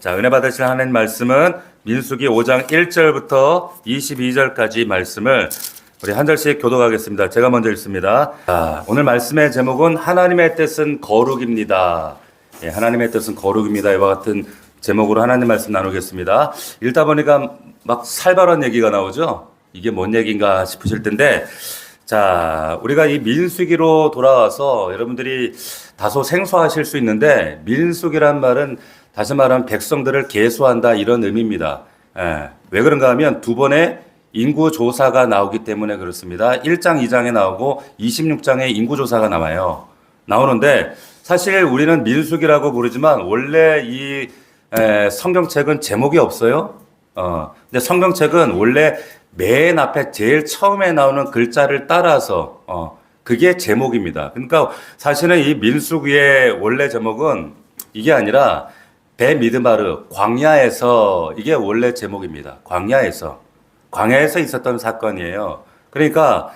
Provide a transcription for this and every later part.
자, 은혜 받으실 하나님 말씀은 민수기 5장 1절부터 22절까지 말씀을 우리 한 절씩 교독하겠습니다. 제가 먼저 읽습니다. 자, 오늘 말씀의 제목은 하나님의 뜻은 거룩입니다. 예, 하나님의 뜻은 거룩입니다. 이와 같은 제목으로 하나님 말씀 나누겠습니다. 읽다 보니까 막 살벌한 얘기가 나오죠. 이게 뭔 얘기인가 싶으실 텐데, 자, 우리가 이 민수기로 돌아와서 여러분들이 다소 생소하실 수 있는데, 민수기란 말은 다시 말하면 백성들을 계수한다 이런 의미입니다. 왜 그런가 하면 두 번의 인구조사가 나오기 때문에 그렇습니다. 1장, 2장에 나오고 26장에 인구조사가 나오는데 사실 우리는 민수기라고 부르지만 원래 이 성경책은 제목이 없어요. 근데 성경책은 원래 맨 앞에 제일 처음에 나오는 글자를 따라서 그게 제목입니다. 그러니까 사실은 이 민수기의 원래 제목은 이게 아니라 베미드마르 광야에서, 이게 원래 제목입니다. 광야에서 있었던 사건이에요. 그러니까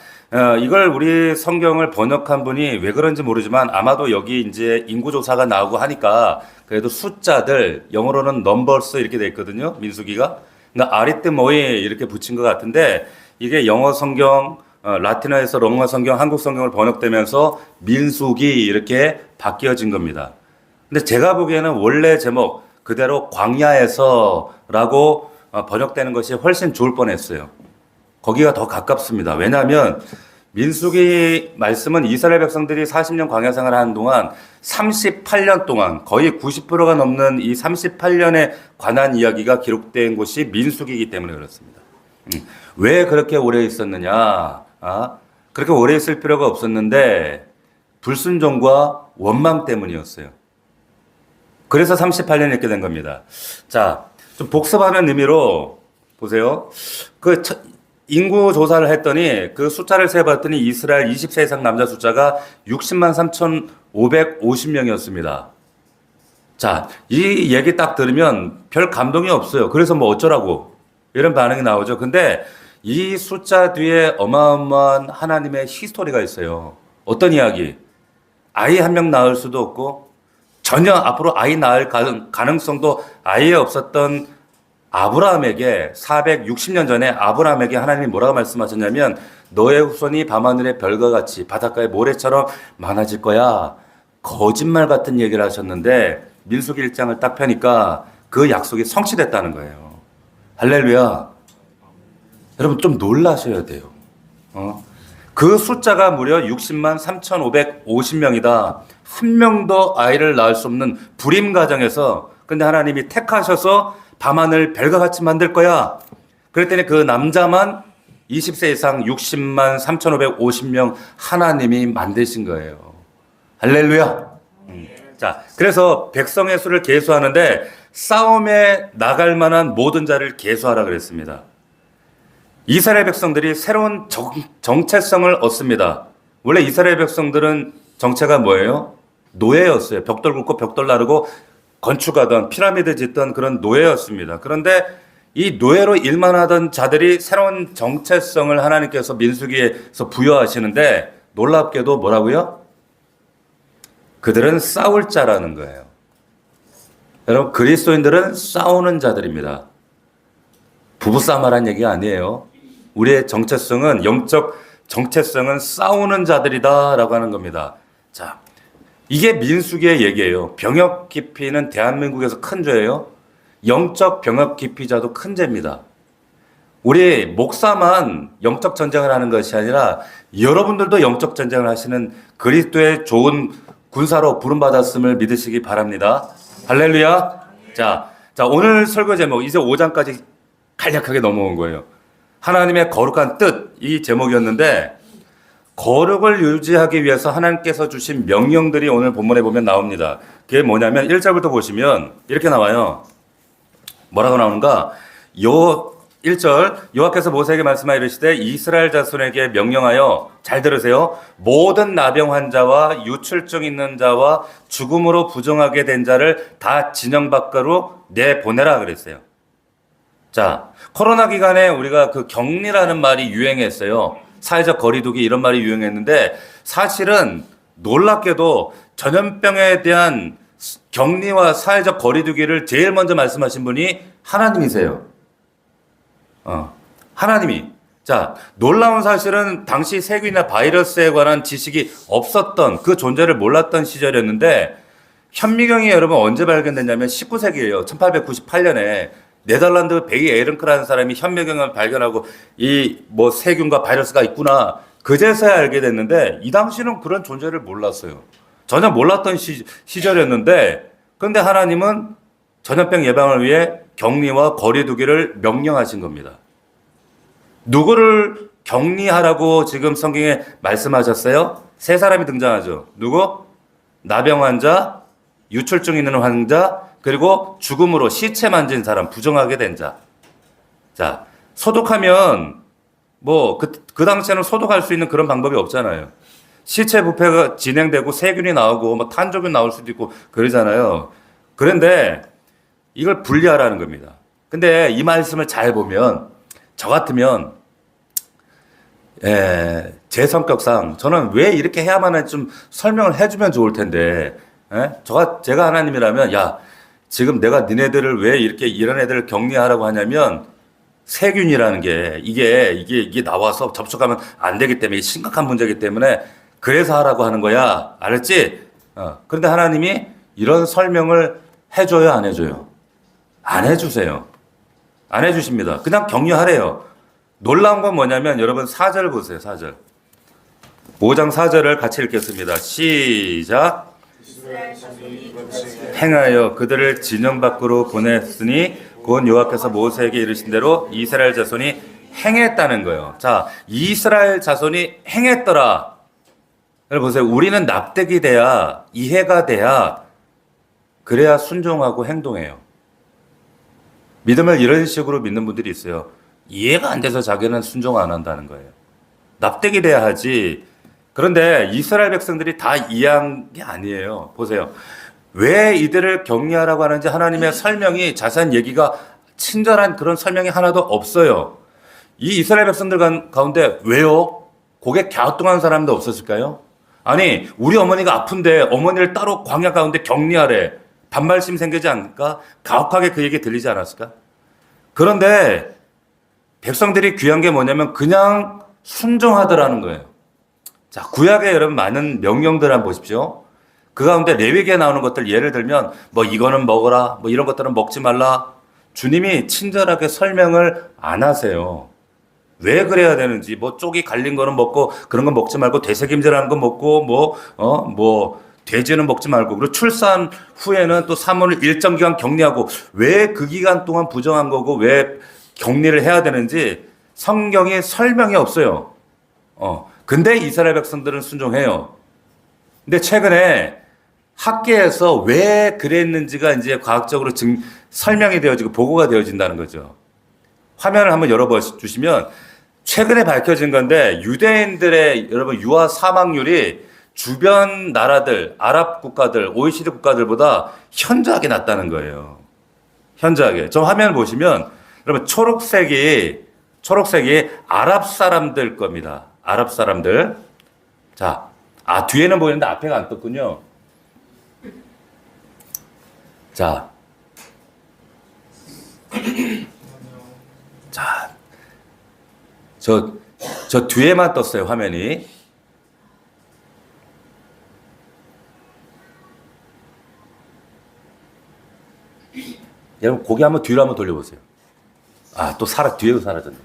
이걸 우리 성경을 번역한 분이 왜 그런지 모르지만 아마도 여기 이제 인구조사가 나오고 하니까 그래도 숫자들, 영어로는 넘버스 이렇게 돼 있거든요. 민수기가. 그러니까 아리트모이 이렇게 붙인 것 같은데, 이게 영어 성경, 라틴어에서 로마 성경, 한국 성경을 번역되면서 민수기 이렇게 바뀌어진 겁니다. 근데 제가 보기에는 원래 제목 그대로 광야에서라고 번역되는 것이 훨씬 좋을 뻔했어요. 거기가 더 가깝습니다. 왜냐하면 민수기 말씀은 이스라엘 백성들이 40년 광야 생활을 하는 동안 38년 동안 거의 90%가 넘는 이 38년에 관한 이야기가 기록된 곳이 민수기이기 때문에 그렇습니다. 왜 그렇게 오래 있었느냐? 그렇게 오래 있을 필요가 없었는데 불순종과 원망 때문이었어요. 그래서 38년 이렇게 된 겁니다. 자, 좀 복습하는 의미로 보세요. 그 인구 조사를 했더니 그 숫자를 세봤더니 이스라엘 20세 이상 남자 숫자가 60만 3,550명이었습니다. 자, 이 얘기 딱 들으면 별 감동이 없어요. 그래서 뭐 어쩌라고 이런 반응이 나오죠. 근데 이 숫자 뒤에 어마어마한 하나님의 히스토리가 있어요. 어떤 이야기? 아이 한 명 낳을 수도 없고 전혀 앞으로 아이 낳을 가능성도 아예 없었던 아브라함에게 460년 전에 아브라함에게 하나님이 뭐라고 말씀하셨냐면 너의 후손이 밤하늘의 별과 같이 바닷가의 모래처럼 많아질 거야. 거짓말 같은 얘기를 하셨는데 민수기 1장을 딱 펴니까 그 약속이 성취됐다는 거예요. 할렐루야. 여러분 좀 놀라셔야 돼요. 그 숫자가 무려 60만 3,550명이다. 한 명도 아이를 낳을 수 없는 불임 가정에서 근데 하나님이 택하셔서 밤하늘 별과 같이 만들 거야. 그랬더니 그 남자만 20세 이상 60만 3,550명 하나님이 만드신 거예요. 할렐루야. 자, 그래서 백성의 수를 계수하는데 싸움에 나갈 만한 모든 자를 계수하라 그랬습니다. 이스라엘 백성들이 새로운 정체성을 얻습니다. 원래 이스라엘 백성들은 정체가 뭐예요? 노예였어요. 벽돌 굽고 벽돌 나르고 건축하던 피라미드 짓던 그런 노예였습니다. 그런데 이 노예로 일만 하던 자들이 새로운 정체성을 하나님께서 민수기에서 부여하시는데 놀랍게도 뭐라고요? 그들은 싸울 자라는 거예요. 여러분 그리스도인들은 싸우는 자들입니다. 부부싸움하라는 얘기가 아니에요. 우리의 정체성은 영적 정체성은 싸우는 자들이다라고 하는 겁니다. 자, 이게 민수기의 얘기예요. 병역 기피는 대한민국에서 큰 죄예요. 영적 병역 기피자도 큰 죄입니다. 우리 목사만 영적 전쟁을 하는 것이 아니라 여러분들도 영적 전쟁을 하시는 그리스도의 좋은 군사로 부름받았음을 믿으시기 바랍니다. 할렐루야. 자, 오늘 설교 제목 이제 5장까지 간략하게 넘어온 거예요. 하나님의 거룩한 뜻, 이 제목이었는데 거룩을 유지하기 위해서 하나님께서 주신 명령들이 오늘 본문에 보면 나옵니다. 그게 뭐냐면 1절부터 보시면 이렇게 나와요. 뭐라고 나오는가? 1절 여호와께서 모세에게 말씀하여 이르시되 이스라엘 자손에게 명령하여 잘 들으세요. 모든 나병 환자와 유출증 있는 자와 죽음으로 부정하게 된 자를 다 진영 밖으로 내보내라 그랬어요. 자, 코로나 기간에 우리가 그 격리라는 말이 유행했어요. 사회적 거리두기 이런 말이 유행했는데 사실은 놀랍게도 전염병에 대한 격리와 사회적 거리두기를 제일 먼저 말씀하신 분이 하나님이세요. 하나님이. 자, 놀라운 사실은 당시 세균이나 바이러스에 관한 지식이 없었던, 그 존재를 몰랐던 시절이었는데, 현미경이 여러분 언제 발견됐냐면 19세기예요. 1898년에 네덜란드 베이 에른크라는 사람이 현미경을 발견하고 이 뭐 세균과 바이러스가 있구나. 그제서야 알게 됐는데 이 당시는 그런 존재를 몰랐어요. 전혀 몰랐던 시절이었는데, 그런데 하나님은 전염병 예방을 위해 격리와 거리두기를 명령하신 겁니다. 누구를 격리하라고 지금 성경에 말씀하셨어요? 세 사람이 등장하죠. 누구? 나병 환자, 유출증 있는 환자, 그리고 죽음으로 시체 만진 사람, 부정하게 된 자. 자, 소독하면 그 당시에는 소독할 수 있는 그런 방법이 없잖아요. 시체 부패가 진행되고 세균이 나오고 뭐 탄저균 나올 수도 있고 그러잖아요. 그런데 이걸 분리하라는 겁니다. 근데 이 말씀을 잘 보면 저 같으면 제 성격상 저는 왜 이렇게 해야만 하는지 좀 설명을 해주면 좋을 텐데, 제가 하나님이라면 야, 지금 내가 니네들을 왜 이렇게 이런 애들을 격리하라고 하냐면 세균이라는 게 이게 나와서 접촉하면 안 되기 때문에 심각한 문제이기 때문에 그래서 하라고 하는 거야. 알았지? 그런데 하나님이 이런 설명을 해줘요, 안 해줘요? 안 해주세요. 안 해주십니다. 그냥 격려하래요. 놀라운 건 뭐냐면 여러분 4절 보세요. 4절. 5장 4절을 같이 읽겠습니다. 시작. 행하여 그들을 진영 밖으로 보냈으니 곧 여호와께서 모세에게 이르신 대로 이스라엘 자손이 행했다는 거예요. 자, 이스라엘 자손이 행했더라. 보세요. 우리는 납득이 돼야, 이해가 돼야, 그래야 순종하고 행동해요. 믿음을 이런 식으로 믿는 분들이 있어요. 이해가 안 돼서 자기는 순종 안 한다는 거예요. 납득이 돼야 하지. 그런데 이스라엘 백성들이 다 이해한 게 아니에요. 보세요. 왜 이들을 격리하라고 하는지 하나님의 설명이, 자세한 얘기가, 친절한 그런 설명이 하나도 없어요. 이 이스라엘 백성들 가운데 왜요? 고개 갸우뚱한 사람도 없었을까요? 아니, 우리 어머니가 아픈데 어머니를 따로 광야 가운데 격리하래. 반발심 생기지 않을까? 가혹하게 그 얘기 들리지 않았을까? 그런데 백성들이 귀한 게 뭐냐면 그냥 순종하더라는 거예요. 자, 구약에 여러분 많은 명령들 한번 보십시오. 그 가운데 레위기에 나오는 것들 예를 들면 뭐 이거는 먹어라, 뭐 이런 것들은 먹지 말라. 주님이 친절하게 설명을 안 하세요. 왜 그래야 되는지, 뭐 쪽이 갈린 거는 먹고 그런 건 먹지 말고 되새김질하는 거 먹고 돼지는 먹지 말고, 그리고 출산 후에는 또 사모를 일정 기간 격리하고, 왜 그 기간 동안 부정한 거고 왜 격리를 해야 되는지 성경에 설명이 없어요. 근데 이스라엘 백성들은 순종해요. 근데 최근에 학계에서 왜 그랬는지가 이제 과학적으로 설명이 되어지고 보고가 되어진다는 거죠. 화면을 한번 열어봐 주시면 최근에 밝혀진 건데, 유대인들의 여러분 유아 사망률이 주변 나라들, 아랍 국가들, OECD 국가들보다 현저하게 낮다는 거예요. 현저하게. 저 화면을 보시면 여러분 초록색이 아랍 사람들 겁니다. 아랍 사람들. 자, 뒤에는 보이는데 앞에가 안 떴군요. 자, 저 뒤에만 떴어요, 화면이. 여러분 고개 한번 뒤로 한번 돌려보세요. 또 뒤에도 사라졌네.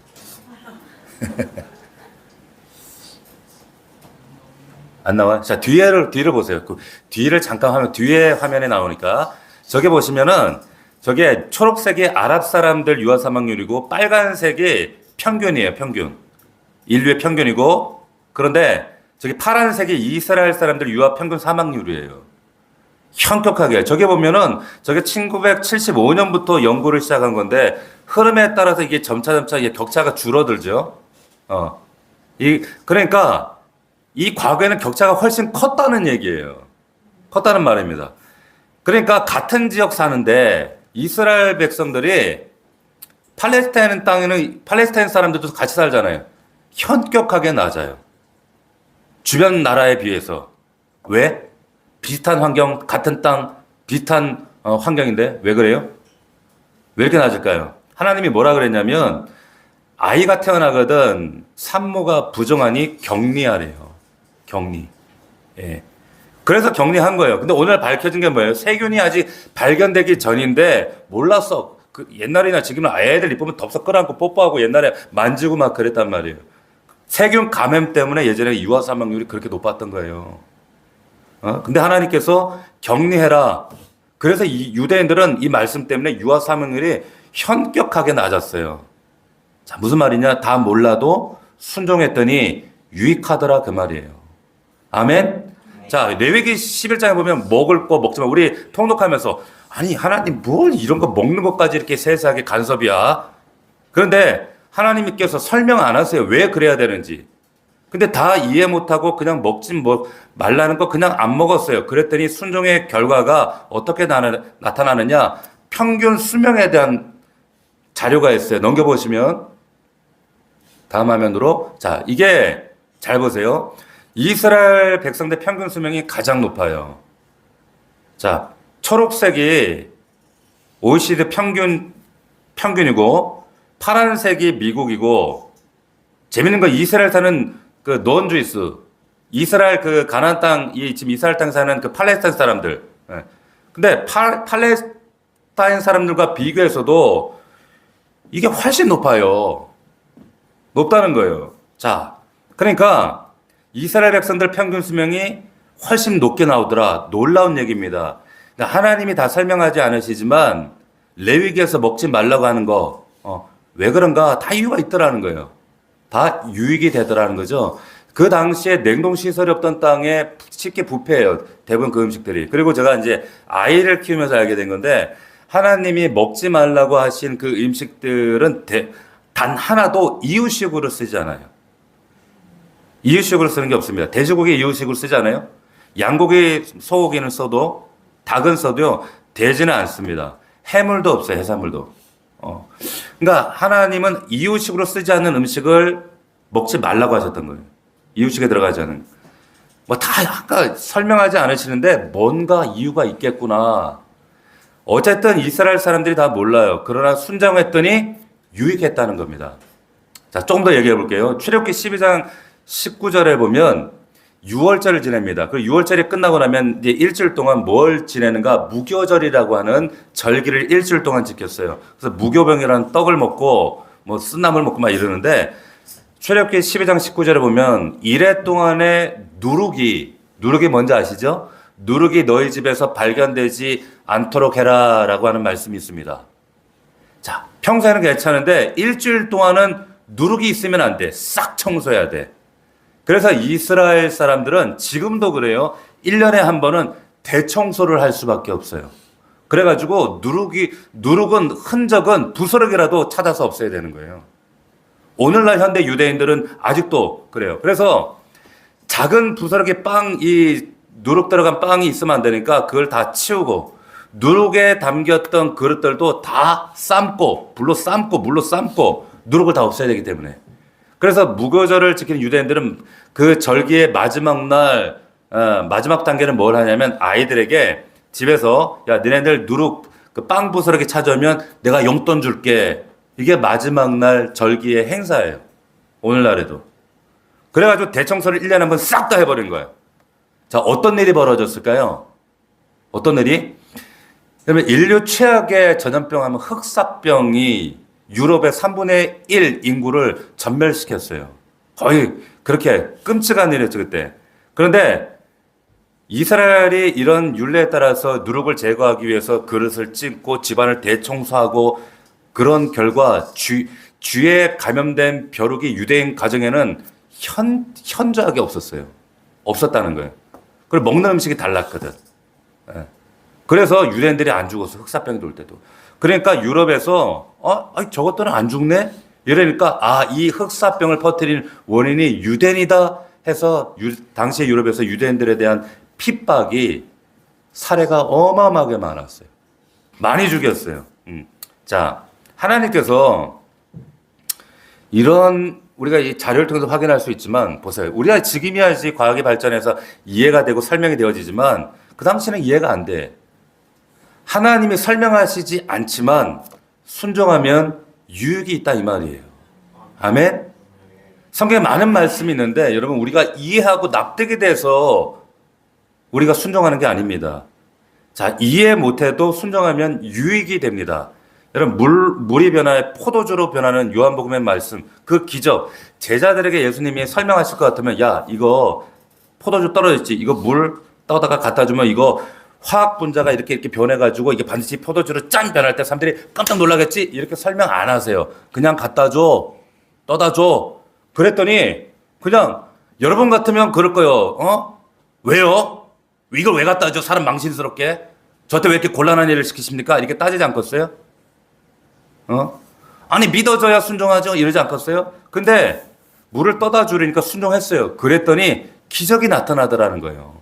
안 나와요? 자, 뒤를 보세요. 그 뒤를 잠깐 하면 뒤에 화면에 나오니까, 저게 보시면은 저게 초록색이 아랍 사람들 유아 사망률이고 빨간색이 평균이에요, 평균. 인류의 평균이고, 그런데 저기 파란색이 이스라엘 사람들 유아 평균 사망률이에요. 현격하게. 저게 보면은 저게 1975년부터 연구를 시작한 건데, 흐름에 따라서 이게 점차 이게 격차가 줄어들죠. 그러니까 이 과거에는 격차가 훨씬 컸다는 얘기예요. 컸다는 말입니다. 그러니까 같은 지역 사는데 이스라엘 백성들이 팔레스타인 땅에는 팔레스타인 사람들도 같이 살잖아요. 현격하게 낮아요. 주변 나라에 비해서. 왜? 비슷한 환경, 같은 땅, 비슷한 환경인데 왜 그래요? 왜 이렇게 낮을까요? 하나님이 뭐라 그랬냐면 아이가 태어나거든 산모가 부정하니 격리하래요. 격리. 예. 그래서 격리한 거예요. 근데 오늘 밝혀진 게 뭐예요? 세균이 아직 발견되기 전인데 몰랐어. 그 옛날이나 지금은 애들 이쁘면 덥석 끌어안고 뽀뽀하고 옛날에 만지고 막 그랬단 말이에요. 세균 감염 때문에 예전에 유아 사망률이 그렇게 높았던 거예요. 근데 하나님께서 격리해라. 그래서 이 유대인들은 이 말씀 때문에 유아 사망률이 현격하게 낮았어요. 자, 무슨 말이냐? 다 몰라도 순종했더니 유익하더라 그 말이에요. 아멘. 자, 레위기 11장에 보면 먹을 거 먹지 마. 우리 통독하면서 아니 하나님 뭘 이런 거 먹는 것까지 이렇게 세세하게 간섭이야. 그런데 하나님께서 설명 안 하세요. 왜 그래야 되는지. 근데 다 이해 못하고 그냥 먹지 말라는 거 그냥 안 먹었어요. 그랬더니 순종의 결과가 어떻게 나타나느냐. 평균 수명에 대한 자료가 있어요. 넘겨보시면 다음 화면으로. 자, 이게 잘 보세요. 이스라엘 백성들 평균 수명이 가장 높아요. 자, 초록색이 OECD 평균이고 파란색이 미국이고 재밌는 건 이스라엘 사는 그 논주이스 이스라엘 그 가나안 땅 지금 이스라엘 땅 사는 그 팔레스타인 사람들. 근데 팔레스타인 사람들과 비교해서도 이게 훨씬 높아요. 높다는 거예요. 자, 그러니까 이스라엘 백성들 평균 수명이 훨씬 높게 나오더라. 놀라운 얘기입니다. 하나님이 다 설명하지 않으시지만 레위기에서 먹지 말라고 하는 거, 왜 그런가 다 이유가 있더라는 거예요. 다 유익이 되더라는 거죠. 그 당시에 냉동시설이 없던 땅에 쉽게 부패해요. 대부분 그 음식들이. 그리고 제가 이제 아이를 키우면서 알게 된 건데 하나님이 먹지 말라고 하신 그 음식들은 단 하나도 이유식으로 쓰지 않아요. 이유식으로 쓰는 게 없습니다. 돼지고기 이유식으로 쓰지 않아요? 양고기, 소고기는 써도 닭은 써도요. 되지는 않습니다. 해물도 없어요. 해산물도. 그러니까 하나님은 이유식으로 쓰지 않는 음식을 먹지 말라고 하셨던 거예요. 이유식에 들어가지 않은. 뭐 다 아까 설명하지 않으시는데 뭔가 이유가 있겠구나. 어쨌든 이스라엘 사람들이 다 몰라요. 그러나 순종했더니 유익했다는 겁니다. 자, 조금 더 얘기해 볼게요. 출애굽기 12장 19절에 보면 6월절을 지냅니다. 그리고 6월절이 끝나고 나면 이제 일주일 동안 뭘 지내는가? 무교절이라고 하는 절기를 일주일 동안 지켰어요. 그래서 무교병이라는 떡을 먹고 뭐 쓴나물 먹고 막 이러는데 출애굽기 12장 19절에 보면 이래 동안에 누룩이 뭔지 아시죠? 누룩이 너희 집에서 발견되지 않도록 해라라고 하는 말씀이 있습니다. 자, 평소에는 괜찮은데 일주일 동안은 누룩이 있으면 안 돼. 싹 청소해야 돼. 그래서 이스라엘 사람들은 지금도 그래요. 1년에 한 번은 대청소를 할 수밖에 없어요. 그래가지고 누룩은 흔적은 부스러기라도 찾아서 없애야 되는 거예요. 오늘날 현대 유대인들은 아직도 그래요. 그래서 작은 부스러기 이 누룩 들어간 빵이 있으면 안 되니까 그걸 다 치우고 누룩에 담겼던 그릇들도 다 삶고 물로 삶고 누룩을 다 없애야 되기 때문에. 그래서 무교절을 지키는 유대인들은 그 절기의 마지막 날, 마지막 단계는 뭘 하냐면 아이들에게 집에서 야, 너네들 누룩 그 빵 부스러기 찾아오면 내가 용돈 줄게. 이게 마지막 날 절기의 행사예요. 오늘날에도. 그래가지고 대청소를 1년에 한 번 싹 다 해버린 거예요. 자, 어떤 일이 벌어졌을까요? 어떤 일이? 그러면 인류 최악의 전염병 하면 흑사병이 유럽의 3분의 1 인구를 전멸시켰어요. 거의 그렇게 끔찍한 일이었죠, 그때. 그런데 이스라엘이 이런 율례에 따라서 누룩을 제거하기 위해서 그릇을 찢고 집안을 대청소하고 그런 결과 쥐에 감염된 벼룩이 유대인 가정에는 현저하게 없었어요. 없었다는 거예요. 그리고 먹는 음식이 달랐거든. 그래서 유대인들이 안 죽었어. 흑사병이 돌 때도. 그러니까 유럽에서 저것들은 안 죽네? 이러니까 이 흑사병을 퍼뜨린 원인이 유대인이다 해서 당시에 유럽에서 유대인들에 대한 핍박이 사례가 어마어마하게 많았어요. 많이 죽였어요. 자, 하나님께서 이런 우리가 이 자료를 통해서 확인할 수 있지만 보세요. 우리가 지금이야지 과학이 발전해서 이해가 되고 설명이 되어지지만 그 당시에는 이해가 안 돼. 하나님이 설명하시지 않지만 순종하면 유익이 있다 이 말이에요. 아멘. 성경에 많은 말씀이 있는데 여러분 우리가 이해하고 납득이 돼서 우리가 순종하는 게 아닙니다. 자, 이해 못해도 순종하면 유익이 됩니다. 여러분 물이 변화해 포도주로 변하는 요한복음의 말씀, 그 기적, 제자들에게 예수님이 설명하실 것 같으면 야 이거 포도주 떨어졌지, 이거 물 떠다가 갖다 주면 이거 화학 분자가 이렇게 변해가지고 이게 반드시 포도주로 짠 변할 때 사람들이 깜짝 놀라겠지, 이렇게 설명 안 하세요. 그냥 갖다 줘, 떠다 줘. 그랬더니 그냥 여러분 같으면 그럴 거예요. 왜요? 이걸 왜 갖다 줘? 사람 망신스럽게. 저한테 왜 이렇게 곤란한 일을 시키십니까? 이렇게 따지지 않겠어요? 아니 믿어줘야 순종하죠. 이러지 않겠어요? 근데 물을 떠다 주려니까 순종했어요. 그랬더니 기적이 나타나더라는 거예요.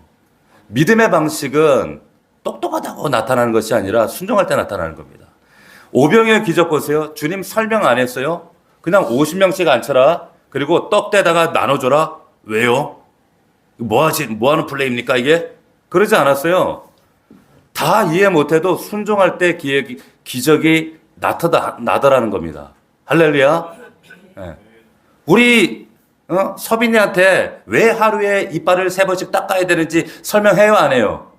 믿음의 방식은 똑똑하다고 나타나는 것이 아니라 순종할 때 나타나는 겁니다. 오병이어 기적 보세요. 주님 설명 안 했어요. 그냥 50명씩 앉혀라. 그리고 떡대다가 나눠줘라. 왜요? 뭐 하는 플레이입니까 이게? 그러지 않았어요. 다 이해 못해도 순종할 때 기적이 나더라는 겁니다. 할렐루야. 네. 우리 서빈이한테 왜 하루에 이빨을 3번씩 닦아야 되는지 설명해요 안 해요?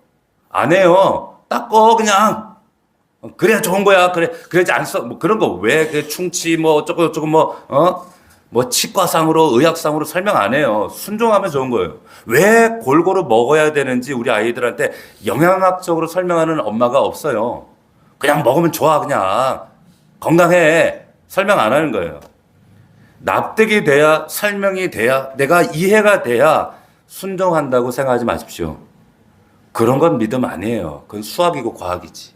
안 해요. 닦어 그냥. 그래야 좋은 거야. 그래야지 안 써. 뭐 그런 거 왜 충치 뭐 어쩌고 뭐 치과상으로 의학상으로 설명 안 해요. 순종하면 좋은 거예요. 왜 골고루 먹어야 되는지 우리 아이들한테 영양학적으로 설명하는 엄마가 없어요. 그냥 먹으면 좋아, 그냥 건강해, 설명 안 하는 거예요. 납득이 돼야, 설명이 돼야, 내가 이해가 돼야 순종한다고 생각하지 마십시오. 그런 건 믿음 아니에요. 그건 수학이고 과학이지.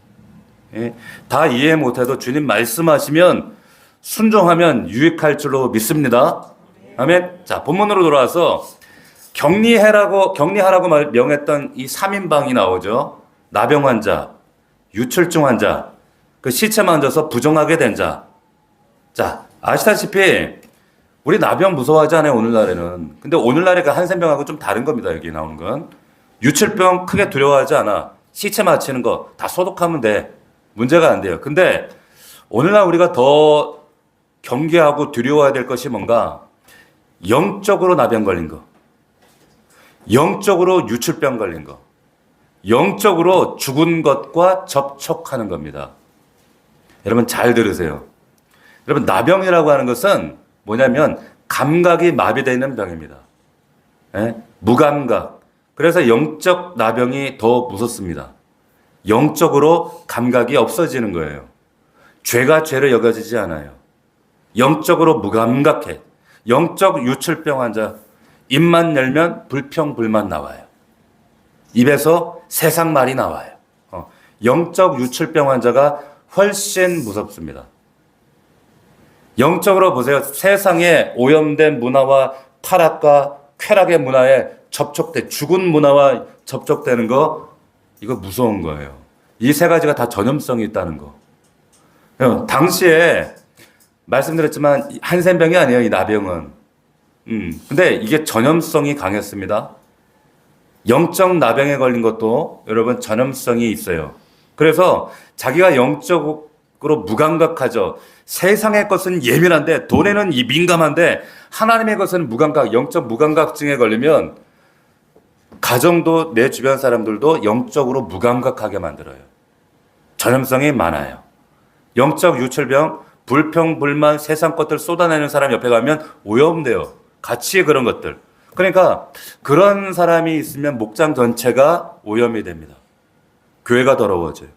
예? 다 이해 못해도 주님 말씀하시면 순종하면 유익할 줄로 믿습니다. 아멘. 자, 본문으로 돌아와서 격리하라고 명했던 이 3인방이 나오죠. 나병 환자, 유출증 환자, 그 시체 만져서 부정하게 된 자. 자, 아시다시피 우리 나병 무서워하지 않아요, 오늘날에는. 근데 오늘날의 그 한센병하고 좀 다른 겁니다, 여기 나오는 건. 유출병 크게 두려워하지 않아. 시체 맞히는 거 다 소독하면 돼. 문제가 안 돼요. 근데 오늘날 우리가 더 경계하고 두려워해야 될 것이 뭔가? 영적으로 나병 걸린 거, 영적으로 유출병 걸린 거, 영적으로 죽은 것과 접촉하는 겁니다. 여러분 잘 들으세요. 여러분 나병이라고 하는 것은 뭐냐면 감각이 마비되어 있는 병입니다. 예? 무감각. 그래서 영적 나병이 더 무섭습니다. 영적으로 감각이 없어지는 거예요. 죄가 죄로 여겨지지 않아요. 영적으로 무감각해. 영적 유출병 환자, 입만 열면 불평불만 나와요. 입에서 세상 말이 나와요. 영적 유출병 환자가 훨씬 무섭습니다. 영적으로 보세요. 세상에 오염된 문화와 타락과 쾌락의 문화에 죽은 문화와 접촉되는 거, 이거 무서운 거예요. 이 세 가지가 다 전염성이 있다는 거. 당시에 말씀드렸지만 한센병이 아니에요, 이 나병은. 근데 이게 전염성이 강했습니다. 영적 나병에 걸린 것도 여러분 전염성이 있어요. 그래서 자기가 영적으로 무감각하죠. 세상의 것은 예민한데, 돈에는 민감한데, 하나님의 것은 무감각, 영적 무감각증에 걸리면 가정도 내 주변 사람들도 영적으로 무감각하게 만들어요. 전염성이 많아요. 영적 유출병, 불평, 불만, 세상 것들 쏟아내는 사람 옆에 가면 오염돼요. 같이 그런 것들. 그러니까 그런 사람이 있으면 목장 전체가 오염이 됩니다. 교회가 더러워져요.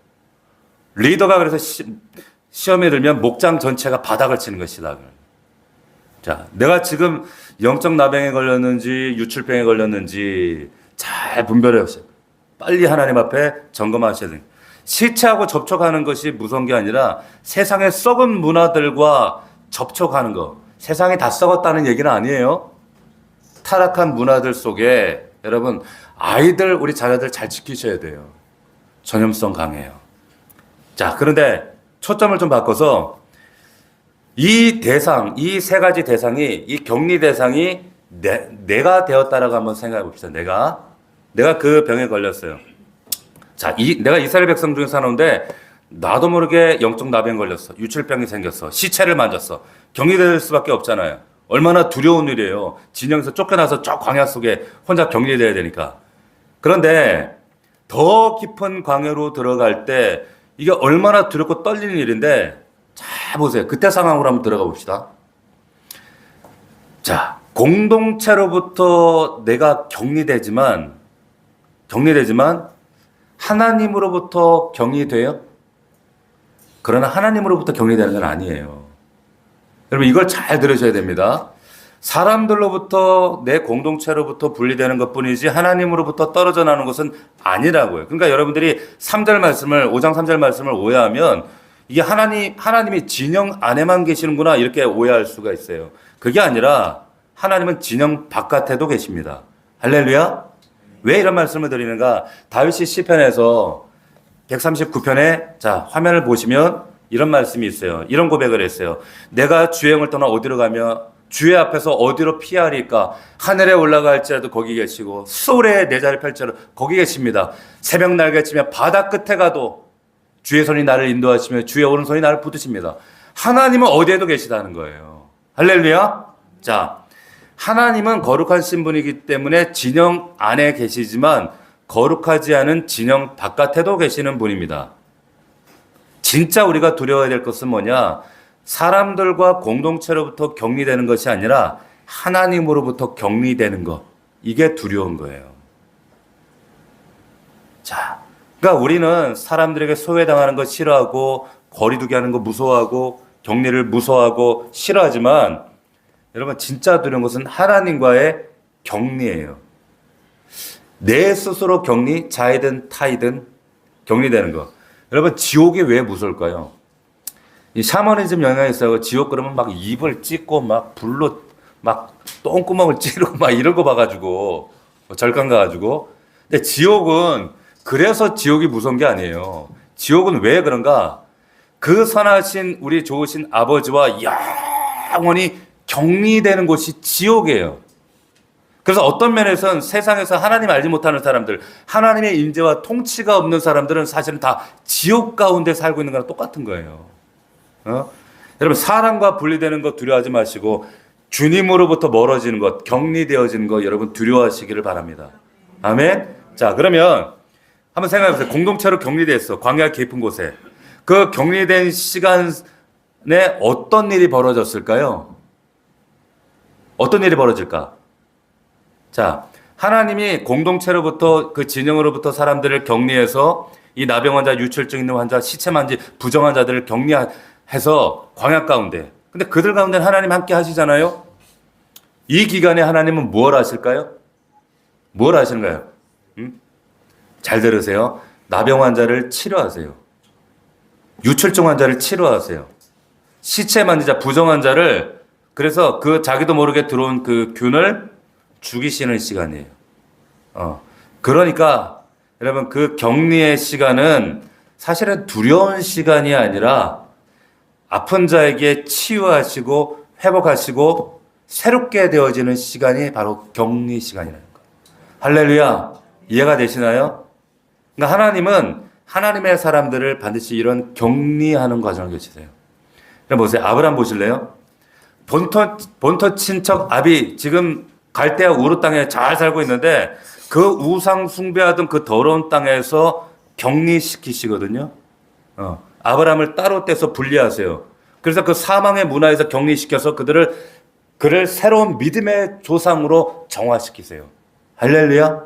리더가 그래서 시험에 들면 목장 전체가 바닥을 치는 것이다. 자, 내가 지금 영적 나병에 걸렸는지 유출병에 걸렸는지 잘 분별해 보세요. 빨리 하나님 앞에 점검하셔야 돼요. 시체하고 접촉하는 것이 무서운 게 아니라 세상의 썩은 문화들과 접촉하는 거. 세상이 다 썩었다는 얘기는 아니에요. 타락한 문화들 속에 여러분 아이들, 우리 자녀들 잘 지키셔야 돼요. 전염성 강해요. 자, 그런데 초점을 좀 바꿔서 이 세 가지 대상이, 이 격리 대상이 내가 되었다라고 한번 생각해 봅시다. 내가 그 병에 걸렸어요. 자, 내가 이스라엘 백성 중에 사는데 나도 모르게 영적 나병 걸렸어. 유출병이 생겼어. 시체를 만졌어. 격리될 수밖에 없잖아요. 얼마나 두려운 일이에요. 진영에서 쫓겨나서 저 광야 속에 혼자 격리돼야 되니까. 그런데 더 깊은 광야로 들어갈 때 이게 얼마나 두렵고 떨리는 일인데 잘 보세요. 그때 상황으로 한번 들어가 봅시다. 자, 공동체로부터 내가 격리되지만 하나님으로부터 격리돼요? 그러나 하나님으로부터 격리되는 건 아니에요. 여러분 이걸 잘 들으셔야 됩니다. 사람들로부터 내 공동체로부터 분리되는 것뿐이지 하나님으로부터 떨어져 나는 것은 아니라고요. 그러니까 여러분들이 3절 말씀을 5장 3절 말씀을 오해하면 이게 하나님이 진영 안에만 계시는구나 이렇게 오해할 수가 있어요. 그게 아니라 하나님은 진영 바깥에도 계십니다. 할렐루야. 왜 이런 말씀을 드리는가? 다윗이 시편에서 139편에 자 화면을 보시면 이런 말씀이 있어요. 이런 고백을 했어요. 내가 주행을 떠나 어디로 가며 주의 앞에서 어디로 피하리까? 하늘에 올라갈지라도 거기 계시고 수월에 내 자리 펼지라도 거기 계십니다. 새벽 날개치며 바다 끝에 가도 주의 손이 나를 인도하시며 주의 오른손이 나를 붙드십니다. 하나님은 어디에도 계시다는 거예요. 할렐루야. 자, 하나님은 거룩한 신분이기 때문에 진영 안에 계시지만 거룩하지 않은 진영 바깥에도 계시는 분입니다. 진짜 우리가 두려워야 될 것은 뭐냐? 사람들과 공동체로부터 격리되는 것이 아니라 하나님으로부터 격리되는 것. 이게 두려운 거예요. 자, 그러니까 우리는 사람들에게 소외당하는 거 싫어하고 거리두기 하는 거 무서워하고 격리를 무서워하고 싫어하지만 여러분 진짜 두려운 것은 하나님과의 격리예요. 내 스스로 격리, 자이든 타이든 격리되는 거. 여러분 지옥이 왜 무서울까요? 이 샤머니즘 영향이 있어요. 지옥 그러면 막 입을 찢고 막 불로 막 똥구멍을 찌르고 막 이런 거 봐가지고 절간 가가지고. 근데 지옥은 그래서 지옥이 무서운 게 아니에요. 지옥은 왜 그런가? 그 선하신 우리 좋으신 아버지와 영원히 격리되는 곳이 지옥이에요. 그래서 어떤 면에서는 세상에서 하나님 알지 못하는 사람들, 하나님의 임재와 통치가 없는 사람들은 사실은 다 지옥 가운데 살고 있는 거랑 똑같은 거예요. 여러분 사람과 분리되는 것 두려워하지 마시고 주님으로부터 멀어지는 것, 격리되어지는 것 여러분 두려워하시기를 바랍니다. 아멘. 자, 그러면 한번 생각해 보세요. 공동체로 격리됐어. 광야 깊은 곳에. 그 격리된 시간에 어떤 일이 벌어졌을까요? 어떤 일이 벌어질까? 자, 하나님이 공동체로부터 그 진영으로부터 사람들을 격리해서 이 나병 환자, 유출증 있는 환자, 시체 만지 부정한 자들을 격리해서 광야 가운데. 근데 그들 가운데 하나님 함께 하시잖아요. 이 기간에 하나님은 무엇을 하실까요? 뭘 하시는가요? 잘 들으세요. 나병 환자를 치료하세요. 유출증 환자를 치료하세요. 시체 만지 자, 부정한 자를 그래서 그 자기도 모르게 들어온 그 균을 죽이시는 시간이에요. 그러니까 여러분 그 격리의 시간은 사실은 두려운 시간이 아니라 아픈 자에게 치유하시고 회복하시고 새롭게 되어지는 시간이 바로 격리 시간이라는 거예요. 할렐루야. 이해가 되시나요? 그러니까 하나님은 하나님의 사람들을 반드시 이런 격리하는 과정을 거치세요. 보세요. 아브라함 보실래요? 본토 친척 아비 지금 갈대아 우르 땅에 잘 살고 있는데 그 우상 숭배하던 그 더러운 땅에서 격리시키시거든요. 아브라함을 따로 떼서 분리하세요. 그래서 그 사망의 문화에서 격리시켜서 그를 새로운 믿음의 조상으로 정화시키세요. 할렐루야.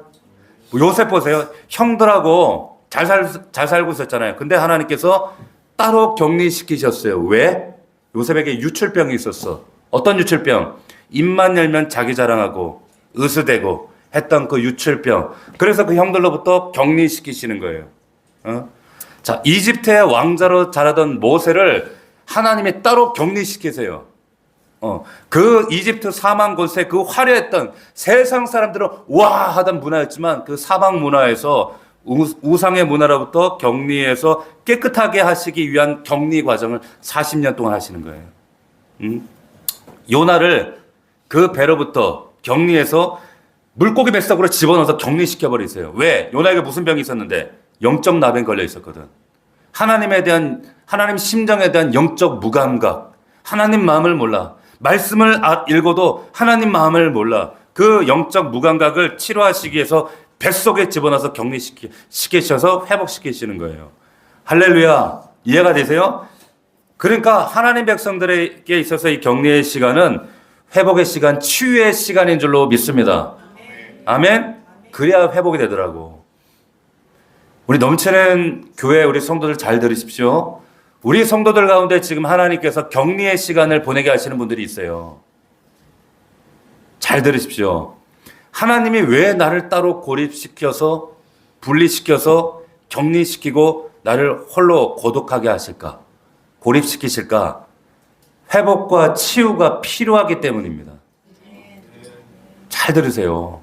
요셉 보세요. 형들하고 잘 살고 있었잖아요. 근데 하나님께서 따로 격리시키셨어요. 왜? 요셉에게 유출병이 있었어. 어떤 유출병? 입만 열면 자기 자랑하고 으스대고 했던 그 유출병. 그래서 그 형들로부터 격리시키시는 거예요. 자, 이집트의 왕자로 자라던 모세를 하나님이 따로 격리시키세요. 그 이집트 사막 곳에 그 화려했던 세상 사람들은 와 하던 문화였지만 그 사막 문화에서 우상의 문화로부터 격리해서 깨끗하게 하시기 위한 격리 과정을 40년 동안 하시는 거예요. 요나를 그 배로부터 격리해서 물고기 뱃속으로 집어넣어서 격리시켜버리세요. 왜? 요나에게 무슨 병이 있었는데? 영적 나병 걸려 있었거든. 하나님 심정에 대한 영적 무감각, 하나님 마음을 몰라. 말씀을 읽어도 하나님 마음을 몰라. 그 영적 무감각을 치료하시기 위해서 뱃속에 집어넣어서 격리시키셔서 회복시키시는 거예요. 할렐루야. 이해가 되세요? 그러니까 하나님 백성들에게 있어서 이 격리의 시간은 회복의 시간, 치유의 시간인 줄로 믿습니다. 아멘? 그래야 회복이 되더라고. 우리 넘치는 교회 우리 성도들 잘 들으십시오. 우리 성도들 가운데 지금 하나님께서 격리의 시간을 보내게 하시는 분들이 있어요. 잘 들으십시오. 하나님이 왜 나를 따로 고립시켜서 분리시켜서 격리시키고 나를 홀로 고독하게 하실까? 고립시키실까? 회복과 치유가 필요하기 때문입니다. 잘 들으세요.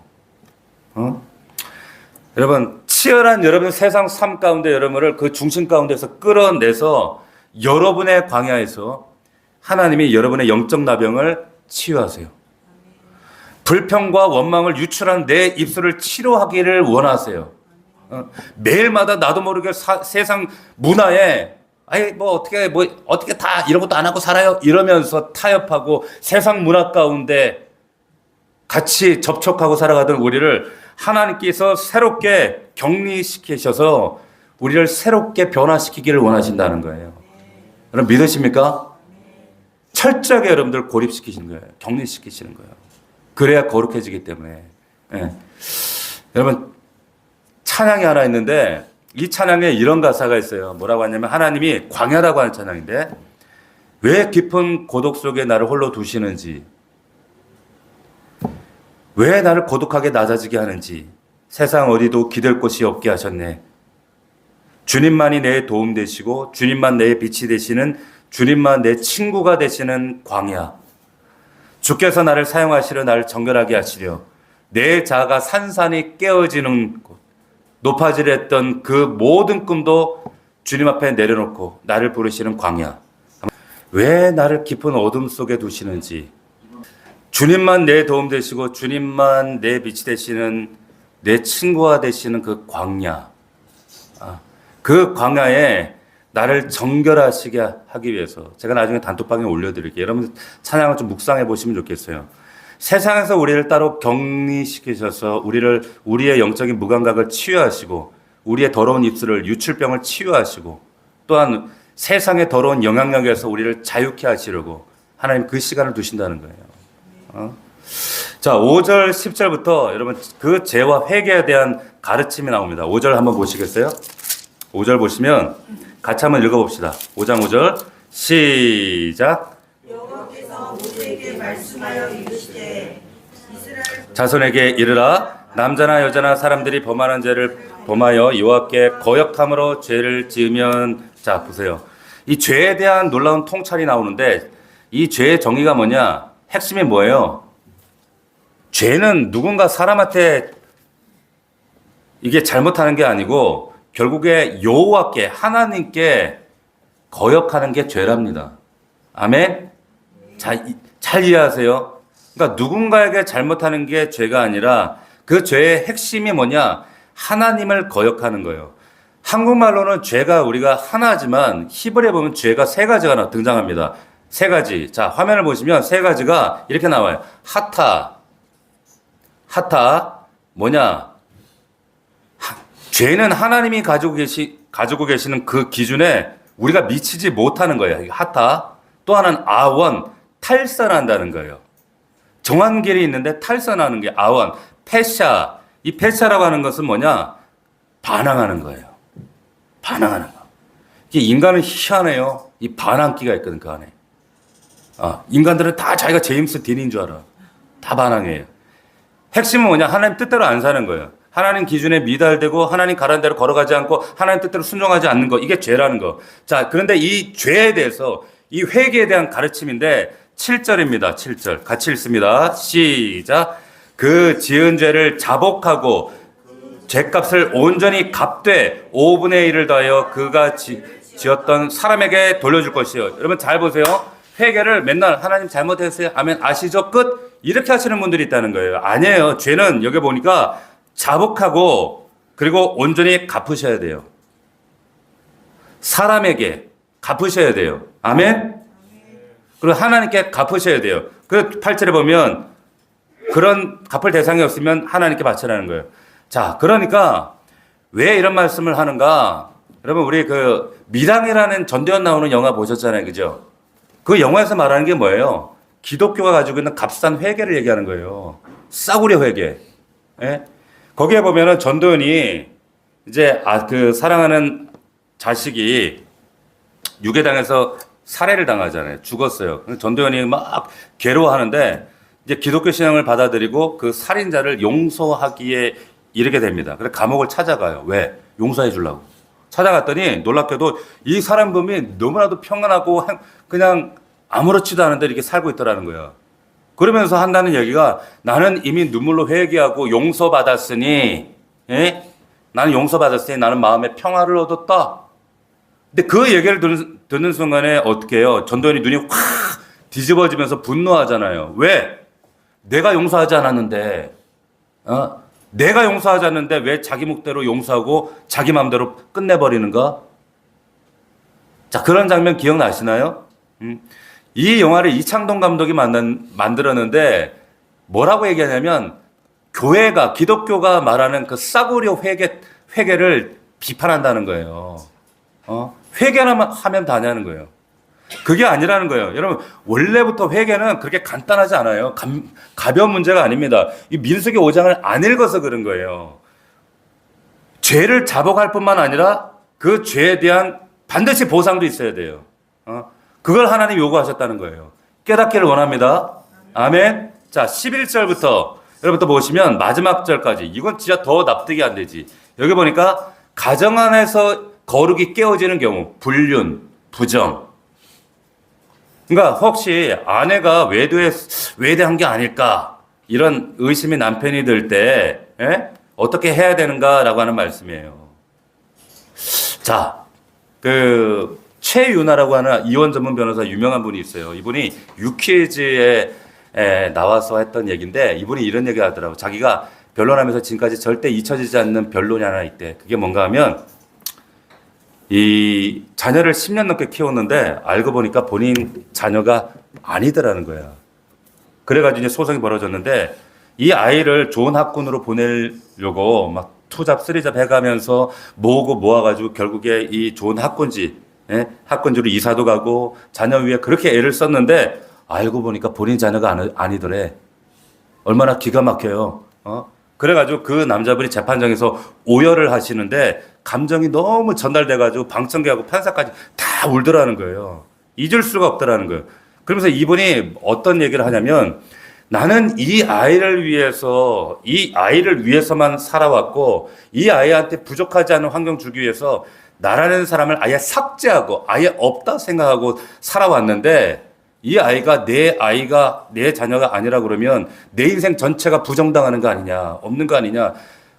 여러분, 치열한 여러분 세상 삶 가운데 여러분을 그 중심 가운데서 끌어내서 여러분의 광야에서 하나님이 여러분의 영적 나병을 치유하세요. 불평과 원망을 유출한 내 입술을 치료하기를 원하세요. 매일마다 나도 모르게 세상 문화에 어떻게 다 이런 것도 안 하고 살아요 이러면서 타협하고 세상 문화 가운데 같이 접촉하고 살아가던 우리를 하나님께서 새롭게 격리시키셔서 우리를 새롭게 변화시키기를 원하신다는 거예요. 여러분 믿으십니까? 철저하게 여러분들 고립시키시는 거예요. 격리시키시는 거예요. 그래야 거룩해지기 때문에. 예. 여러분 찬양이 하나 있는데 이 찬양에 이런 가사가 있어요. 뭐라고 하냐면 하나님이 광야라고 하는 찬양인데 왜 깊은 고독 속에 나를 홀로 두시는지, 왜 나를 고독하게 낮아지게 하는지, 세상 어디도 기댈 곳이 없게 하셨네. 주님만이 내 도움 되시고 주님만 내 빛이 되시는, 주님만 내 친구가 되시는 광야. 주께서 나를 사용하시려 나를 정결하게 하시려 내 자아가 산산이 깨어지는 곳, 높아지려 했던 그 모든 꿈도 주님 앞에 내려놓고 나를 부르시는 광야. 왜 나를 깊은 어둠 속에 두시는지, 주님만 내 도움 되시고 주님만 내 빛이 되시는 내 친구가 되시는 그 광야. 그 광야에 나를 정결하시게 하기 위해서 제가 나중에 단톡방에 올려드릴게요. 여러분 찬양을 좀 묵상해 보시면 좋겠어요. 세상에서 우리를 따로 격리시키셔서 우리의 영적인 무감각을 치유하시고 우리의 더러운 입술을 유출병을 치유하시고 또한 세상의 더러운 영향력에서 우리를 자유케 하시려고 하나님 그 시간을 두신다는 거예요. 자, 5절 10절부터 여러분 그 죄와 회개에 대한 가르침이 나옵니다. 5절 한번 보시겠어요? 5절 보시면 같이 한번 읽어봅시다. 5장 5절 시작. 여호와께서 모세에게 말씀하여 이르시되 자손에게 이르라. 남자나 여자나 사람들이 범하는 죄를 범하여 여호와께 거역함으로 죄를 지으면, 자 보세요. 이 죄에 대한 놀라운 통찰이 나오는데 이 죄의 정의가 뭐냐? 핵심이 뭐예요? 죄는 누군가 사람한테 이게 잘못하는 게 아니고 결국에 여호와께 하나님께 거역하는 게 죄랍니다. 아멘? 잘 이해하세요? 그러니까 누군가에게 잘못하는 게 죄가 아니라 그 죄의 핵심이 뭐냐? 하나님을 거역하는 거예요. 한국말로는 죄가 우리가 하나지만 히브리에 보면 죄가 세 가지가 등장합니다. 세 가지. 자, 화면을 보시면 세 가지가 이렇게 나와요. 하타 뭐냐? 죄는 하나님이 가지고 계시는 그 기준에 우리가 미치지 못하는 거예요. 하타. 또 하나는 아원, 탈선한다는 거예요. 정한 길이 있는데 탈선하는 게 아원. 패샤. 이 패샤라고 하는 것은 뭐냐? 반항하는 거예요. 반항하는 거. 이게 인간은 희한해요. 이 반항기가 있거든, 그 안에. 인간들은 다 자기가 제임스 딘인 줄 알아. 다 반항해요. 핵심은 뭐냐? 하나님 뜻대로 안 사는 거예요. 하나님 기준에 미달되고 하나님 가라는 대로 걸어가지 않고 하나님 뜻대로 순종하지 않는 거. 이게 죄라는 거. 자, 그런데 이 죄에 대해서 이 회개에 대한 가르침인데 7절입니다. 7절. 같이 읽습니다. 시작. 그 지은 죄를 자복하고 죄값을 온전히 갚되 5분의 1을 더하여 그가 지었던 사람에게 돌려줄 것이요. 여러분 잘 보세요. 회개를 맨날 하나님 잘못했어요. 아멘. 아시죠? 끝. 이렇게 하시는 분들이 있다는 거예요. 아니에요. 죄는 여기 보니까 자복하고 그리고 온전히 갚으셔야 돼요. 사람에게 갚으셔야 돼요. 아멘? 그리고 하나님께 갚으셔야 돼요. 그 8절에 보면 그런 갚을 대상이 없으면 하나님께 바치라는 거예요. 자, 그러니까 왜 이런 말씀을 하는가? 여러분, 우리 그 미랑이라는 전도연 나오는 영화 보셨잖아요. 그죠? 그 영화에서 말하는 게 뭐예요? 기독교가 가지고 있는 값싼 회개를 얘기하는 거예요. 싸구려 회개. 예? 거기에 보면은 전도연이 이제 그 사랑하는 자식이 유괴당해서 살해를 당하잖아요. 죽었어요. 전도연이 막 괴로워하는데 이제 기독교 신앙을 받아들이고 그 살인자를 용서하기에 이르게 됩니다. 그래서 감옥을 찾아가요. 왜? 용서해 주려고. 찾아갔더니 놀랍게도 이 사람범이 너무나도 평안하고 그냥 아무렇지도 않은데 이렇게 살고 있더라는 거야. 그러면서 한다는 얘기가 나는 이미 눈물로 회개하고 용서받았으니, 예? 나는 용서받았으니 나는 마음의 평화를 얻었다. 근데 그 얘기를 듣는 순간에 어떻게 해요? 전도연이 눈이 확 뒤집어지면서 분노하잖아요. 왜? 내가 용서하지 않았는데, 내가 용서하지 않는데 왜 자기 묵대로 용서하고 자기 마음대로 끝내버리는가? 자, 그런 장면 기억나시나요? 이 영화를 이창동 감독이 만들었는데 뭐라고 얘기하냐면 교회가, 기독교가 말하는 그 싸구려 회개를 비판한다는 거예요. 회개만 하면 다냐는 거예요. 그게 아니라는 거예요. 여러분, 원래부터 회개는 그렇게 간단하지 않아요. 가벼운 문제가 아닙니다. 이 민수기 5장을 안 읽어서 그런 거예요. 죄를 자복할 뿐만 아니라 그 죄에 대한 반드시 보상도 있어야 돼요. 그걸 하나님 요구하셨다는 거예요. 깨닫기를 원합니다. 아멘. 자, 11절부터 여러분부터 보시면 마지막 절까지. 이건 진짜 더 납득이 안 되지. 여기 보니까 가정 안에서 거룩이 깨어지는 경우, 불륜, 부정. 그러니까 혹시 아내가 외대한 게 아닐까 이런 의심이 남편이 들 때 어떻게 해야 되는가라고 하는 말씀이에요. 자, 그 최윤아라고 하는 이혼 전문 변호사 유명한 분이 있어요. 이분이 유퀴즈에 나와서 했던 얘기인데 이분이 이런 얘기 하더라고요. 자기가 변론하면서 지금까지 절대 잊혀지지 않는 변론이 하나 있대. 그게 뭔가 하면 이 자녀를 10년 넘게 키웠는데 알고 보니까 본인 자녀가 아니더라는 거야. 그래가지고 이제 소송이 벌어졌는데 이 아이를 좋은 학군으로 보내려고 막 투잡, 쓰리잡 해가면서 모아가지고 결국에 이 좋은 학군지로 이사도 가고 자녀 위에 그렇게 애를 썼는데 알고 보니까 본인 자녀가 아니더래. 얼마나 기가 막혀요. 그래가지고 그 남자분이 재판장에서 오열을 하시는데 감정이 너무 전달돼가지고 방청객하고 판사까지 다 울더라는 거예요. 잊을 수가 없더라는 거예요. 그러면서 이분이 어떤 얘기를 하냐면 나는 이 아이를 위해서만 살아왔고 이 아이한테 부족하지 않은 환경 주기 위해서 나라는 사람을 아예 삭제하고 아예 없다 생각하고 살아왔는데 이 아이가 내 자녀가 아니라 그러면 내 인생 전체가 부정당하는 거 아니냐, 없는 거 아니냐.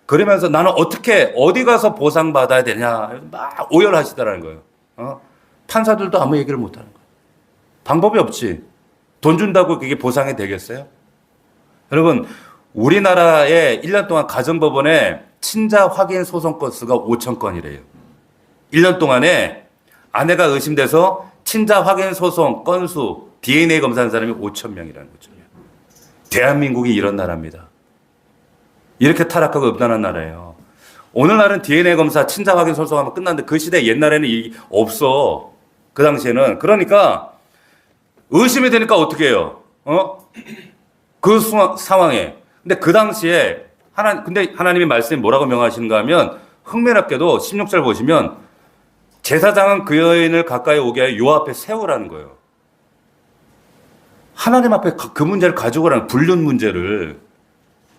그러면서 나는 어디 가서 보상받아야 되냐, 막 오열하시더라는 거예요. 판사들도 아무 얘기를 못 하는 거예요. 방법이 없지. 돈 준다고 그게 보상이 되겠어요? 여러분, 우리나라에 1년 동안 가정법원에 친자 확인 소송 건수가 5천 건이래요. 1년 동안에 아내가 의심돼서 친자 확인 소송 건수, DNA 검사한 사람이 5천 명이라는 거죠. 대한민국이 이런 나라입니다. 이렇게 타락하고 음란한 나라예요. 오늘날은 DNA 검사, 친자 확인 소송하면 끝났는데 그 시대 옛날에는 이게 없어. 그 당시에는. 그러니까 의심이 되니까 어떻게 해요? 그 상황에. 근데 그 당시에 근데 하나님의 말씀이 뭐라고 명하시는가 하면 흥미롭게도 16절 보시면 제사장은 그 여인을 가까이 오게 하여 요 앞에 세우라는 거예요. 하나님 앞에 그 문제를 가지고 오라는 불륜 문제를,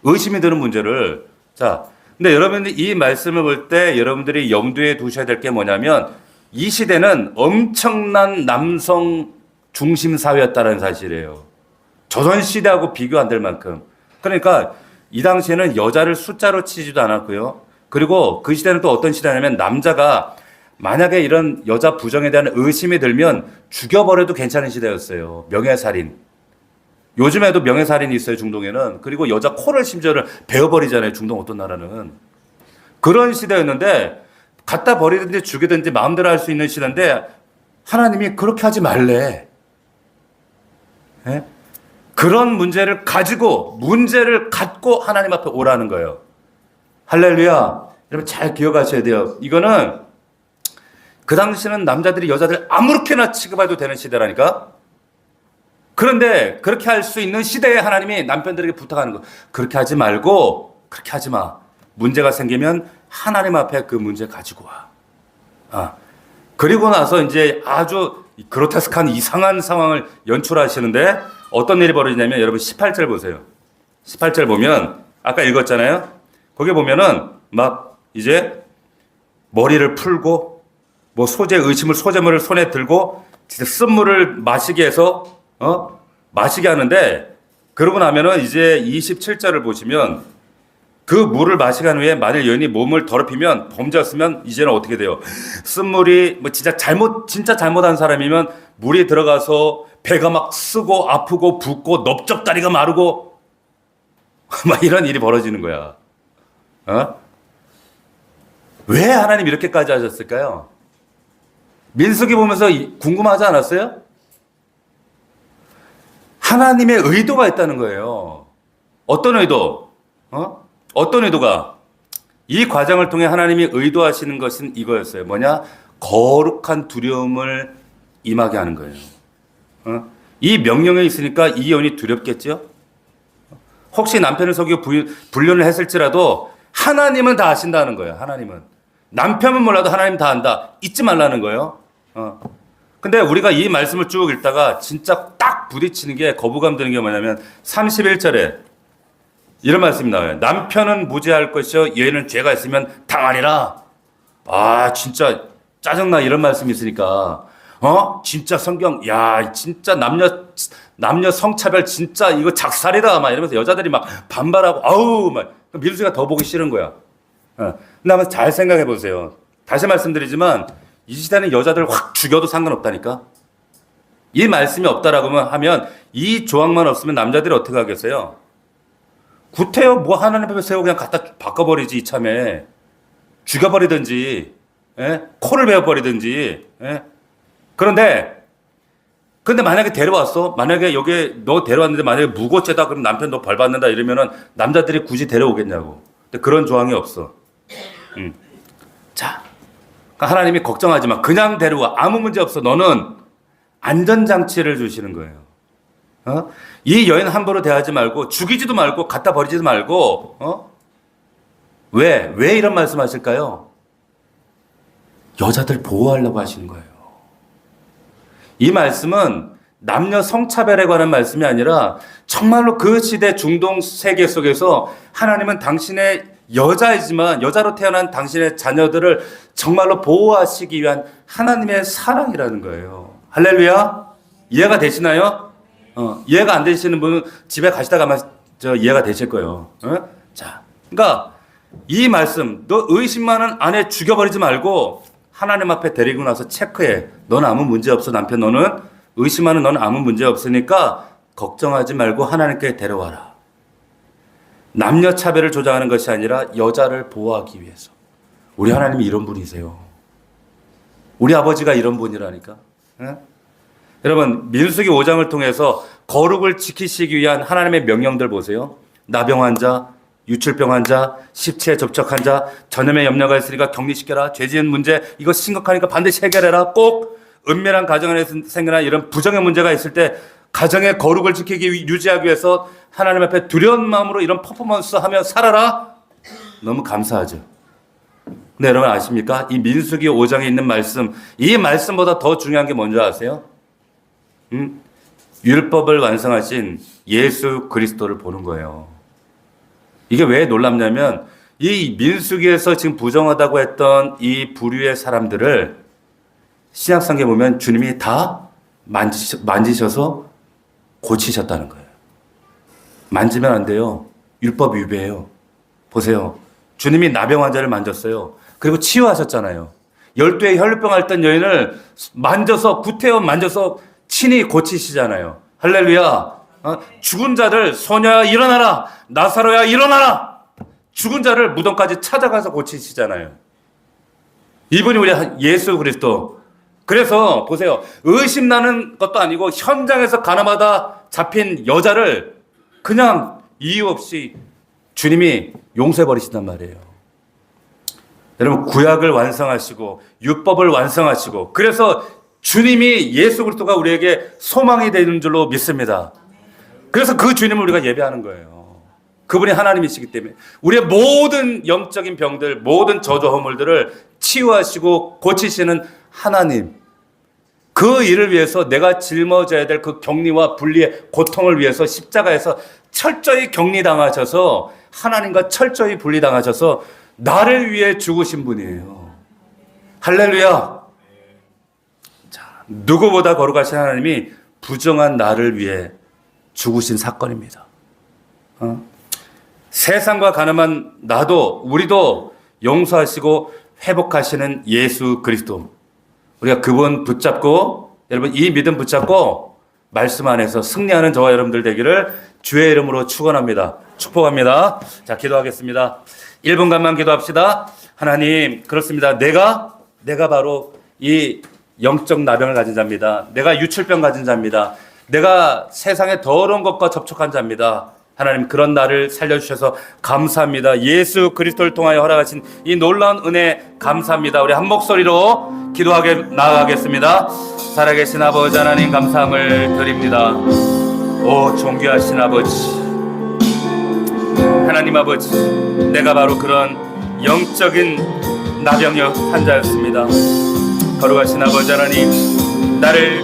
의심이 드는 문제를. 자, 근데 여러분들이 이 말씀을 볼 때 여러분들이 염두에 두셔야 될 게 뭐냐면 이 시대는 엄청난 남성 중심 사회였다는 사실이에요. 조선시대하고 비교 안 될 만큼. 그러니까 이 당시에는 여자를 숫자로 치지도 않았고요. 그리고 그 시대는 또 어떤 시대냐면 남자가 만약에 이런 여자 부정에 대한 의심이 들면 죽여버려도 괜찮은 시대였어요. 명예살인. 요즘에도 명예살인이 있어요, 중동에는. 그리고 여자 코를 심지어를 베어버리잖아요, 중동 어떤 나라는. 그런 시대였는데 갖다 버리든지 죽이든지 마음대로 할 수 있는 시대인데 하나님이 그렇게 하지 말래. 예? 그런 문제를 갖고 하나님 앞에 오라는 거예요. 할렐루야. 여러분 잘 기억하셔야 돼요. 이거는 그 당시는 남자들이 여자들 아무렇게나 취급해도 되는 시대라니까. 그런데 그렇게 할 수 있는 시대에 하나님이 남편들에게 부탁하는 거. 그렇게 하지 말고 그렇게 하지 마. 문제가 생기면 하나님 앞에 그 문제 가지고 와. 그리고 나서 이제 아주 그로테스크한 이상한 상황을 연출하시는데 어떤 일이 벌어지냐면 여러분 18절 보세요. 18절 보면 아까 읽었잖아요. 거기 보면은 막 이제 머리를 풀고 뭐 소재물을 손에 들고 진짜 쓴물을 마시게 해서 마시게 하는데 그러고 나면은 이제 27절을 보시면 그 물을 마시게 한 후에 만일 여인이 몸을 더럽히면 범죄였으면 이제는 어떻게 돼요? 쓴물이 뭐 진짜 잘못한 사람이면 물이 들어가서 배가 막 쓰고 아프고 붓고 넓적다리가 마르고 막 이런 일이 벌어지는 거야. 왜 하나님 이렇게까지 하셨을까요? 민수기 보면서 궁금하지 않았어요? 하나님의 의도가 있다는 거예요. 어떤 의도? 어떤 의도가? 이 과정을 통해 하나님이 의도하시는 것은 이거였어요. 뭐냐? 거룩한 두려움을 임하게 하는 거예요. 이 명령에 있으니까 이 여인이 두렵겠죠? 혹시 남편을 속이고 불륜을 했을지라도 하나님은 다 아신다는 거예요. 하나님은. 남편은 몰라도 하나님 다 안다. 잊지 말라는 거예요. 근데 우리가 이 말씀을 쭉 읽다가 진짜 딱 부딪히는 게 거부감 드는 게 뭐냐면 31절에 이런 말씀이 나와요. 남편은 무죄할 것이요 여인은 죄가 있으면 당하리라. 진짜 짜증나 이런 말씀이 있으니까 진짜 성경 진짜 남녀 성차별 진짜 이거 작살이다 막 이러면서 여자들이 막 반발하고 막 민수가 더 보기 싫은 거야. 근데 한번 잘 생각해 보세요. 다시 말씀드리지만 이 시대는 여자들 확 죽여도 상관없다니까. 이 말씀이 없다라고 하면 이 조항만 없으면 남자들이 어떻게 하겠어요? 구태여 뭐 하나님 앞에 세우고 그냥 갖다 바꿔버리지 이참에. 죽여버리든지 코를 베어버리든지. 그런데 만약에 데려왔어? 만약에 여기 너 데려왔는데 만약에 무고죄다 그럼 남편 너 벌 받는다 이러면은 남자들이 굳이 데려오겠냐고. 근데 그런 조항이 없어. 자, 하나님이 걱정하지 마. 그냥 데려와. 아무 문제 없어. 너는 안전장치를 주시는 거예요. 이 여인 함부로 대하지 말고 죽이지도 말고 갖다 버리지도 말고 왜 이런 말씀 하실까요? 여자들 보호하려고 하시는 거예요. 이 말씀은 남녀 성차별에 관한 말씀이 아니라 정말로 그 시대 중동 세계 속에서 하나님은 당신의 여자이지만 여자로 태어난 당신의 자녀들을 정말로 보호하시기 위한 하나님의 사랑이라는 거예요. 할렐루야. 이해가 되시나요? 이해가 안 되시는 분은 집에 가시다가 아마 이해가 되실 거예요. 자, 그러니까 이 말씀 너 의심만은 아내 죽여버리지 말고 하나님 앞에 데리고 나서 체크해. 너는 아무 문제 없어. 남편 너는 의심하는 너는 아무 문제 없으니까 걱정하지 말고 하나님께 데려와라. 남녀 차별을 조장하는 것이 아니라 여자를 보호하기 위해서. 우리 하나님이 이런 분이세요. 우리 아버지가 이런 분이라니까. 여러분 민수기 5장을 통해서 거룩을 지키시기 위한 하나님의 명령들 보세요. 나병 환자, 유출병 환자, 십체에 접촉한 자, 전염에 염려가 있으니까 격리시켜라. 죄 지은 문제 이거 심각하니까 반드시 해결해라. 꼭 은밀한 가정 안에서 생겨난 이런 부정의 문제가 있을 때 가정의 거룩을 유지하기 위해서 하나님 앞에 두려운 마음으로 이런 퍼포먼스 하며 살아라. 너무 감사하죠. 근데 여러분 아십니까? 이 민수기 5장에 있는 말씀, 이 말씀보다 더 중요한 게 뭔지 아세요? 율법을 완성하신 예수 그리스도를 보는 거예요. 이게 왜 놀랍냐면 이 민수기에서 지금 부정하다고 했던 이 부류의 사람들을 신약성경에 보면 주님이 다 만지셔서 고치셨다는 거예요. 만지면 안 돼요. 율법 위배예요. 보세요. 주님이 나병 환자를 만졌어요. 그리고 치유하셨잖아요. 12의 혈류병 앓던 여인을 만져서 구태여 만져서 친히 고치시잖아요. 할렐루야. 죽은 자들 소녀야 일어나라. 나사로야 일어나라. 죽은 자를 무덤까지 찾아가서 고치시잖아요. 이분이 우리 예수 그리스도. 그래서 보세요. 의심나는 것도 아니고 현장에서 가늠하다 잡힌 여자를 그냥 이유 없이 주님이 용서해 버리신단 말이에요. 여러분, 구약을 완성하시고 율법을 완성하시고, 그래서 주님이 예수 그리스도가 우리에게 소망이 되는 줄로 믿습니다. 그래서 그 주님을 우리가 예배하는 거예요. 그분이 하나님이시기 때문에 우리의 모든 영적인 병들, 모든 저주 허물들을 치유하시고 고치시는 하나님, 그 일을 위해서 내가 짊어져야 될 그 격리와 분리의 고통을 위해서 십자가에서 철저히 격리당하셔서, 하나님과 철저히 분리당하셔서 나를 위해 죽으신 분이에요. 할렐루야. 자, 누구보다 거룩하신 하나님이 부정한 나를 위해 죽으신 사건입니다. 세상과 가늠한 나도, 우리도 용서하시고 회복하시는 예수 그리스도. 우리가 그분 붙잡고, 여러분 이 믿음 붙잡고 말씀 안에서 승리하는 저와 여러분들 되기를 주의 이름으로 축원합니다. 축복합니다. 자, 기도하겠습니다. 1분간만 기도합시다. 하나님, 그렇습니다. 내가 바로 이 영적 나병을 가진 자입니다. 내가 유출병 가진 자입니다. 내가 세상의 더러운 것과 접촉한 자입니다. 하나님, 그런 나를 살려주셔서 감사합니다. 예수 그리스도를 통하여 허락하신 이 놀라운 은혜 감사합니다. 우리 한 목소리로 기도하게 나아가겠습니다. 살아계신 아버지 하나님, 감사함을 드립니다. 오 존귀하신 아버지 하나님, 아버지, 내가 바로 그런 영적인 나병의 환자였습니다. 거룩하신 아버지 하나님, 나를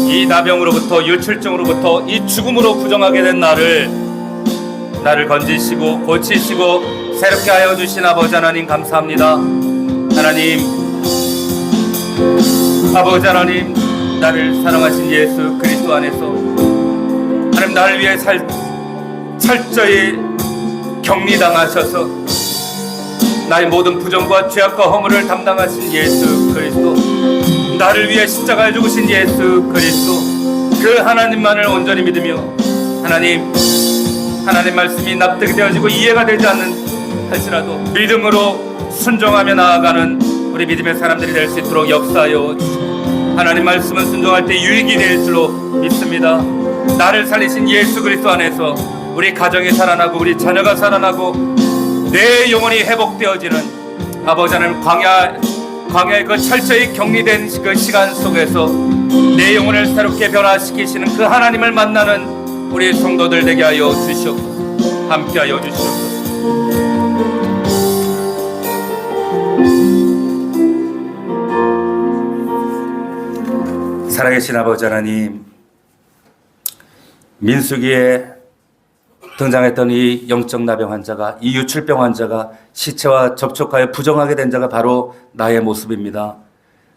이 나병으로부터, 유출증으로부터, 이 죽음으로 부정하게 된 나를 건지시고 고치시고 새롭게 하여 주신 아버지 하나님, 감사합니다. 하나님, 아버지 하나님, 나를 사랑하신 예수 그리스도 안에서 하나님, 나를 위해 철저히 격리당하셔서 나의 모든 부정과 죄악과 허물을 담당하신 예수 그리스도, 나를 위해 십자가에 죽으신 예수 그리스도, 그 하나님만을 온전히 믿으며 하나님 말씀이 납득이 되어지고 이해가 되지 않는 할지라도 믿음으로 순종하며 나아가는 우리 믿음의 사람들이 될 수 있도록 역사하여 주시고, 하나님 말씀은 순종할 때 유익이 될 줄로 믿습니다. 나를 살리신 예수 그리스도 안에서 우리 가정이 살아나고 우리 자녀가 살아나고 내 영혼이 회복되어지는 아버지 하나님, 광야의 그 철저히 격리된 그 시간 속에서 내 영혼을 새롭게 변화시키시는 그 하나님을 만나는 우리 성도들 되게 하여 주시옵소서. 함께 하여 주시옵소서. 살아계신 아버지 하나님, 민수기에 등장했던 이 영적 나병 환자가, 이 유출병 환자가, 시체와 접촉하여 부정하게 된 자가 바로 나의 모습입니다.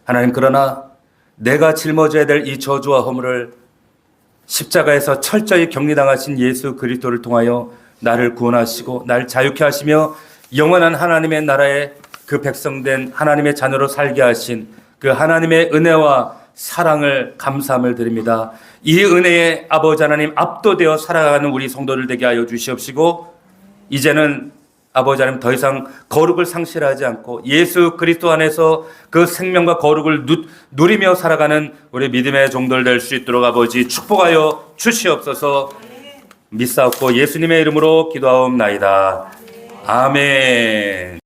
하나님, 그러나 내가 짊어져야 될 이 저주와 허물을 십자가에서 철저히 격리당하신 예수 그리스도를 통하여 나를 구원하시고 나를 자유케 하시며 영원한 하나님의 나라의 그 백성된 하나님의 자녀로 살게 하신 그 하나님의 은혜와 사랑을 감사함을 드립니다. 이 은혜에 아버지 하나님 압도되어 살아가는 우리 성도들 되게 하여 주시옵시고, 이제는 아버지 하나님 더 이상 거룩을 상실하지 않고 예수 그리스도 안에서 그 생명과 거룩을 누리며 살아가는 우리 믿음의 종들 될 수 있도록 아버지 축복하여 주시옵소서. 믿사옵고 예수님의 이름으로 기도하옵나이다. 아멘.